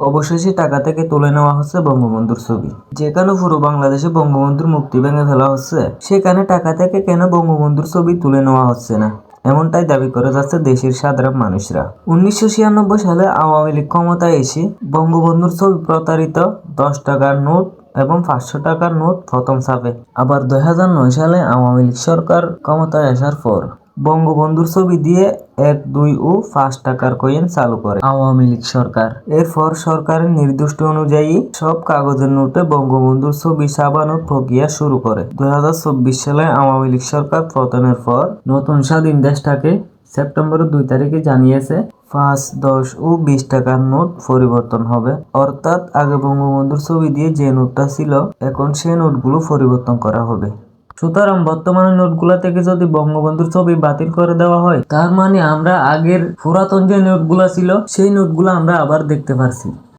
অবশেষে টাকা থেকে তুলে নেওয়া হচ্ছে বঙ্গবন্ধুর ছবি। যেখানে পুরো বাংলাদেশে বঙ্গবন্ধুর মূর্তি ভেঙে ফেলা হচ্ছে, সেখানে টাকা থেকে কেন বঙ্গবন্ধুর ছবি তুলে নেওয়া হচ্ছে না, এমনটাই দাবি করে যাচ্ছে দেশের সাধারণ মানুষরা। 1996 সালে আওয়ামী লীগ ক্ষমতায় এসে বঙ্গবন্ধুর ছবি প্রতারিত 10 টাকার নোট এবং 500 টাকার নোট প্রথম ছাপে। আবার 2009 সালে আওয়ামী লীগ সরকার ক্ষমতায় আসার পর বঙ্গবন্ধুর ছবি দিয়ে 1, 2 ও 5 টাকার কয়েন চালু করে আওয়ামী লীগ সরকার। এরপর সরকারের নির্দেশ অনুযায়ী সব কাগজের নোটে বঙ্গবন্ধুর ছবি ছাপানোর প্রক্রিয়া শুরু করে। 2024 সালে আওয়ামী লীগ সরকার পতনের পর নতুন স্বাধীন দেশটাকে সেপ্টেম্বরের 2 তারিখে জানিয়েছে 5, 10 ও 20 টাকার নোট পরিবর্তন হবে। অর্থাৎ আগে বঙ্গবন্ধুর ছবি দিয়ে যে নোটটা ছিল, এখন সেই নোটগুলো পরিবর্তন করা হবে। সুতরাং বর্তমানে নোটগুলা থেকে যদি বঙ্গবন্ধুর ছবি বাতিল করে দেওয়া হয়, তার মানে আমরা আগের পুরাতন যে নোটগুলা ছিল সেই নোটগুলা আমরা আবার দেখতে পারছি।